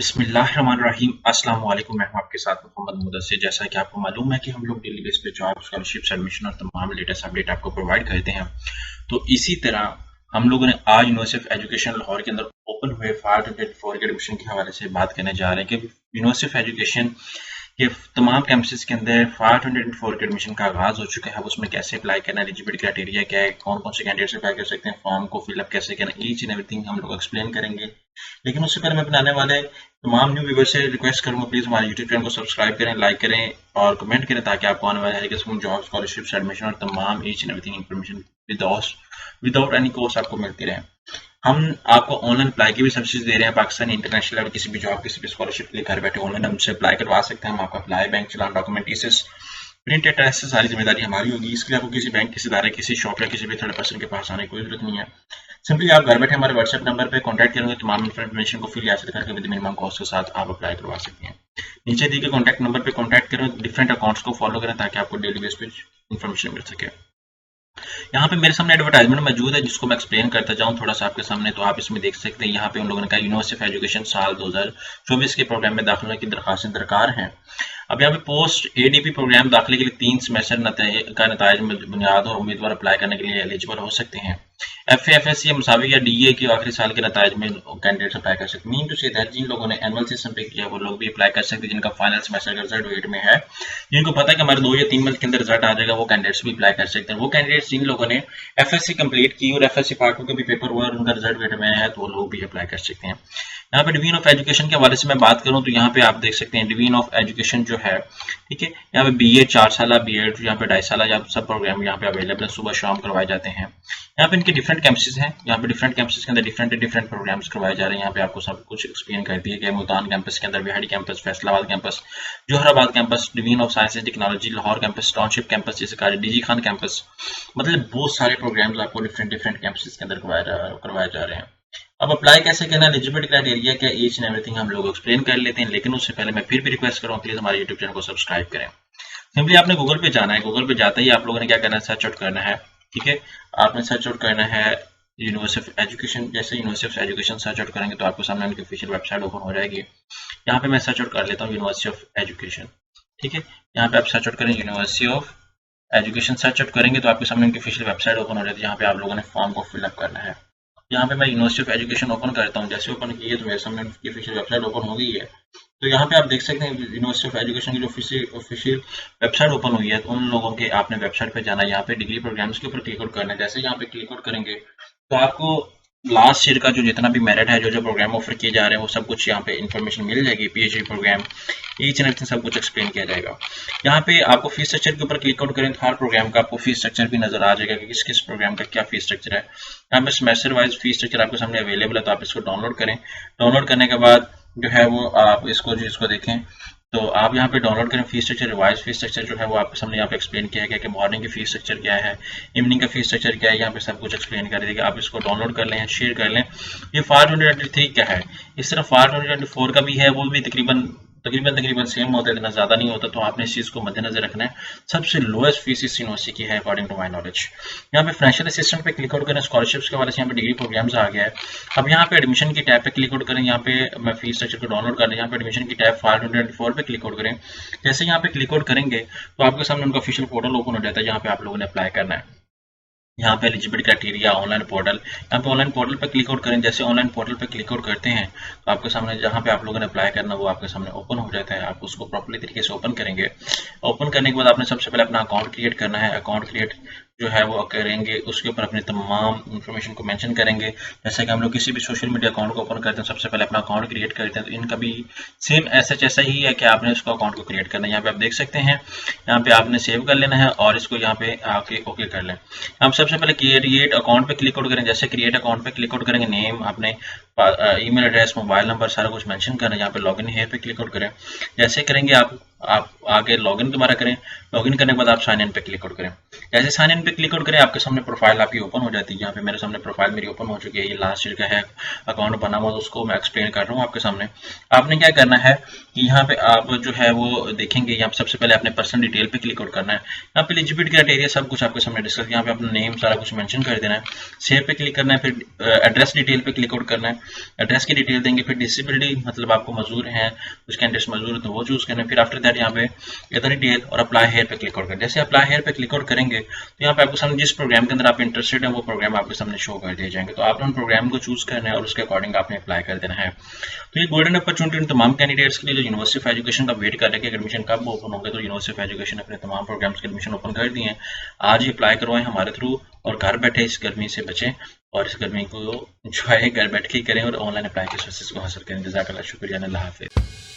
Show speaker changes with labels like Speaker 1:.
Speaker 1: बिस्मिल्लाहिर्रहमानिर्रहीम। अस्सलाम वालेकुम। मैं हूं आपके साथ मोहम्मद मुदस्सिर। जैसा कि आपको मालूम है कि हम लोग डेली बेस पे जॉब, स्कॉलरशिप्स, एडमिशन और तमाम लेटेस्ट अपडेट आपको प्रोवाइड करते हैं। तो इसी तरह हम लोगों ने आज यूनिवर्सिटी ऑफ एजुकेशन लाहौर के अंदर ओपन हुए 504 के एडमिशन के हवाले से बात करने जा रहे हैं कि यूनिवर्सिटी ऑफ एजुकेशन के तमाम कैंपसेस के अंदर 504 के एडमिशन का आगाज हो चुका है। अब उसमें कैसे अप्लाई करना, एलिजिबिलिटी क्राइटेरिया क्या है, कौन कौन से कैंडिडेट्स अप्लाई कर सकते हैं, फॉर्म को फिलअप कैसे करना, ईच एंड एवरीथिंग हम लोग एक्सप्लेन करेंगे। लेकिन उससे पहले मैं बनाने वाले तमाम न्यू व्यूअर्स से रिक्वेस्ट करूंगा, प्लीज हमारे यूट्यूब चैनल को सब्सक्राइब करें, लाइक करें और कमेंट करें ताकि आपको आने वाले हर किस्म जॉब, स्कॉलरशिप्स, एडमिशन और तमाम each and everything information without any course आपको मिलती रहे। हम आपको ऑनलाइन अप्लाई की भी सर्विसेज दे रहे हैं। पाकिस्तान इंटरनेशनल लेवल किसी भी जॉब, किसी भी स्कॉलरशिप के लिए घर बैठे ऑनलाइन हमसे अप्लाई करवा सकते हैं। हम आपका अप्लाई, बैंक चलान, डॉक्यूमेंट, प्रिंट एड्रेस से सारी जिम्मेदारी हमारी होगी। इसके लिए आपको किसी बैंक, किसी इदारे, किसी शॉप या किसी भी थर्ड पर्सन के पास आने की कोई जरूरत नहीं है। सिंपली आप घर बैठे हमारे व्हाट्सएप नंबर पर कॉन्टैक्ट करेंगे, तमाम इन्फॉर्मेशन को फिल हासिल करके विद मिनिमम कॉस्ट के साथ आप अप्लाई करवा सकते हैं। नीचे दिए गए कॉन्टैक्ट नंबर पर कॉन्टैक्ट करें, डिफरेंट अकाउंट्स को फॉलो करें ताकि आपको डेली बेस पे इन्फॉर्मेशन मिल सके। यहाँ पे मेरे सामने एडवर्टाइजमेंट मौजूद है जिसको मैं एक्सप्लेन करता जाऊँ थोड़ा सा आपके सामने, तो आप इसमें देख सकते हैं। यहाँ पे उन लोगों ने कहा यूनिवर्सिटी ऑफ एजुकेशन साल 2024 के प्रोग्राम में दाखिला की दरखास्तें दरकार हैं। अब यहाँ पे पोस्ट एडीपी प्रोग्राम दाखिले के लिए 3 सेमेस्टर का नतायज बुनियाद और उम्मीदवार अप्लाई करने के लिए एलिजिबल हो सकते हैं। FA, FSC या मुसाविक या DA के आखिरी साल के नतायज में कैंडिडेट्स अप्लाई कर सकते हैं। मीन टू से दैट जिन लोगों ने एनुअल सिस्टम पे किया वो लोग भी अप्लाई कर सकते हैं, जिनका फाइनल सेमेस्टर का रिजल्ट वेट में है, जिनको पता है कि हमारे 2 या 3 मंथ के अंदर रिजल्ट आ जाएगा, वो कैंडिडेट्स भी अप्लाई कर सकते हैं। वो कैंडिडेट्स जिन लोगों ने FSC कंप्लीट की और FSC पार्ट 2 के भी पेपर हुआ और उनका रिजल्ट वेट में है, तो वो लोग भी अप्लाई कर सकते हैं। यहाँ पे डिवीजन ऑफ एजुकेशन के हवाले से मैं बात करूँ तो यहाँ पे आप देख सकते हैं डिवीजन ऑफ एजुकेशन जो है, ठीक है, यहाँ पे BA 4 साल, BEd यहाँ पे 2.5 साल, सब प्रोग्राम यहाँ पे अवेलेबल है, सुबह शाम करवाए जाते हैं। यहाँ पे इनके डिफरेंट कैंपसेस हैं, यहाँ पे डिफरेंट कैंपसेस के अंदर डिफरेंट प्रोग्राम्स करवाए जा रहे हैं। यहाँ पे आपको सब कुछ एक्सप्लेन कर दिया गया। मुल्तान कैंपस के अंदर, बिहाड़ी campus, Faisalabad campus, Jauharabad campus, division of science and technology Lahore campus, township campus, जैसे कहा DG खान कैंपस, मतलब बहुत सारे प्रोग्राम्स आपको डिफरेंट कैंपसेस के अंदर करवाए जा रहे हैं। अब अप्लाई कैसे करना, एलिजिबिलिटी क्राइटेरिया क्या, ईच एंड एवरीथिंग हम लोग एक्सप्लेन कर लेते हैं। लेकिन उससे पहले मैं फिर भी रिक्वेस्ट करूँ, प्लीज हमारे यूट्यूब चैनल को सब्सक्राइब करें। सिंपली आपने गूगल पे जाना है, गूगल पे जाते ही आप लोगों ने क्या करना है, सर्च आउट करना है, ठीक है। आपने सर्च आउट करना है यूनिवर्सिटी ऑफ एजुकेशन। जैसे university of education search out करेंगे तो आपको सामने उनकी ऑफिशियल वेबसाइट ओपन हो जाएगी। यहाँ पे मैं सर्च आउट कर लेता हूँ यूनिवर्सिटी ऑफ एजुकेशन, ठीक है। यहाँ पे आप सर्च आउट करें university of education, search out करेंगे तो आपके सामने उनकी ऑफिशियल वेबसाइट ओपन हो जाती है। यहाँ पे आप लोगों ने फॉर्म को फिलअप करना है। यहाँ पे मैं यूनिवर्सिटी ऑफ एजुकेशन ओपन करता हूँ। जैसे ओपन की है तो मेरे सामने उनकी ऑफिशियल वेबसाइट ओपन हो गई है। तो यहाँ पे आप देख सकते हैं यूनिवर्सिटी ऑफ एजुकेशन की जो ऑफिशियल वेबसाइट ओपन हुई है, तो उन लोगों के आपने वेबसाइट पे जाना है। यहाँ पे डिग्री प्रोग्राम्स के ऊपर क्लिक आउट करना है। जैसे यहाँ पे क्लिक आउट करेंगे तो आपको लास्ट ईयर का जो जितना भी मेरिट है, जो प्रोग्राम ऑफर किए जा रहे हैं, वो सब कुछ यहाँ पे इन्फॉर्मेशन मिल जाएगी। PhD programme, each and everything सब कुछ एक्सप्लेन किया जाएगा। यहाँ पे आपको फीस स्ट्रक्चर के ऊपर क्लिक आउट करें तो हर प्रोग्राम का आपको फीस स्ट्रक्चर भी नजर आ जाएगा कि किस किस प्रोग्राम का क्या फीस स्ट्रक्चर है। यहाँ पे सेमेस्टर वाइज फीस स्ट्रक्चर आपके सामने अवेलेबल है, तो आप इसको डाउनलोड करें। डाउनलोड करने के बाद जो है वो आप इसको देखें, तो आप यहाँ पे डाउनलोड करें fees structure. Revise fees structure जो है वो आपके सामने यहाँ पे एक्सप्लेन किया गया कि मॉर्निंग की फीस स्ट्रक्चर क्या है, इवनिंग का फीस स्ट्रक्चर क्या है, यहाँ पे सब कुछ एक्सप्लेन कर देगा। आप इसको डाउनलोड कर लें, शेयर कर लें। ये 523 क्या है, इस तरह 524 का भी है, वो भी तकरीबन सेम होता है, इतना ज्यादा नहीं होता। तो आपने इस चीज को मद्देनजर रखना है। सबसे लोएस्ट फीस इस यूनिवर्सिटी की है अकॉर्डिंग टू माई नॉलेज। यहाँ पे फाइनेंशियल असिस्टेंट पे क्लिक आउट करें, स्कॉलरशिप्स के वाले से यहाँ पे डिग्री प्रोग्राम्स आ गया है। अब यहाँ पे एडमिशन की टैब पे क्लिक आउट करें। यहाँ पे मैं फीस स्ट्रक्चर को डाउनलोड कर लें। यहाँ पे एडमिशन की टैब 524 पे क्लिक आउट करें। जैसे यहाँ पे क्लिक आउट करेंगे तो आपके सामने उनका ऑफिशियल पोर्टल ओपन हो जाता है, जहाँ पे आप लोगों ने अप्लाई करना है। यहाँ पे एलिजिबिलिटी क्राइटेरिया, ऑनलाइन पोर्टल, यहाँ पे ऑनलाइन पोर्टल पे क्लिक आउट करें। जैसे ऑनलाइन पोर्टल पे क्लिक आउट करते हैं तो आपके सामने जहाँ पे आप लोगों ने अप्लाई करना वो आपके सामने ओपन हो जाता है। आप उसको प्रॉपर्ली तरीके से ओपन करेंगे। ओपन करने के बाद आपने सबसे पहले अपना अकाउंट क्रिएट करना है। अकाउंट क्रिएट जो है वो करेंगे, उसके ऊपर अपने तमाम इन्फॉर्मेशन को मेंशन करेंगे। जैसे कि हम लोग किसी भी सोशल मीडिया अकाउंट को ओपन करते हैं, सबसे पहले अपना अकाउंट क्रिएट करते हैं, तो इनका भी सेम ऐसा ही है कि आपने उसको अकाउंट को क्रिएट करना है। यहाँ पे आप देख सकते हैं, यहाँ पे आपने सेव कर लेना है और इसको यहाँ पे आके ओके कर लें। हम सबसे पहले क्रिएट अकाउंट पे क्लिक आउट करें। जैसे क्रिएट अकाउंट पे क्लिक आउट करेंगे, नेम, अपने ईमेल एड्रेस, मोबाइल नंबर सारा कुछ मेंशन करना है। यहाँ पे लॉगिन हेयर पे क्लिक आउट करें। जैसे करेंगे आप आप आगे लॉगिन दोबारा करें। लॉगिन करने के बाद आप साइन इन पे क्लिक आउट करें। जैसे साइन इन पे क्लिक आउट करें, आपके सामने प्रोफाइल आपकी ओपन हो जाती है। यहाँ पे मेरे सामने प्रोफाइल मेरी ओपन हो चुकी है। ये लास्ट ईयर का है अकाउंट बना हुआ, तो उसको मैं एक्सप्लेन कर रहा हूँ आपके सामने। आपने क्या करना है कि यहाँ पे आप जो है वो देखेंगे, यहाँ पे सबसे पहले अपने पर्सनल डिटेल पे क्लिक आउट करना है। यहाँ पे एलिजिबिलिटी क्राइटेरिया सब कुछ आपके सामने डिस्कस, यहाँ पे अपना नेम सारा कुछ मेंशन कर देना है। सेव पे क्लिक करना है, फिर एड्रेस डिटेल पे क्लिक आउट करना है। एड्रेस की डिटेल देंगे, फिर डिसेबिलिटी मतलब आपको मजदूर है, कुछ कैंडिडेट्स मजदूर है तो वो चूज करना है। फिर आफ्टर दैट यहाँ पे इधर डिटेल और अप्लाई हेयर पे क्लिक आउट करें। जैसे अप्लाई हेयर पे क्लिक आउट करेंगे तो यहाँ पे आपको सामने जिस प्रोग्राम के अंदर आप इंटरेस्टेड हैं वो प्रोग्राम आपके सामने शो कर दिए जाएंगे। तो आपने उन प्रोग्राम को चूज करना है और उसके अकॉर्डिंग आपने अप्लाई कर देना है। तो ये गोल्डन अपॉर्चुनिटी उन तमाम कैंडिडेट्स के लिए जो यूनिवर्सिटी ऑफ एजुकेशन का वेट कर रहे हैं कि एडमिशन कब ओपन होंगे। तो यूनिवर्सिटी ऑफ एजुकेशन अपने तमाम प्रोग्राम्स के एडमिशन ओपन कर दिए हैं। आज ही अप्लाई करवाएं हमारे थ्रू और घर बैठे इस गर्मी से बचें और इस गर्मी को एंजॉय घर बैठ के ही करें और ऑनलाइन अप्लाई के सर्विसेज को हासिल करें। जज़ाकल्लाह, शुक्रिया, अल्लाह हाफिज़।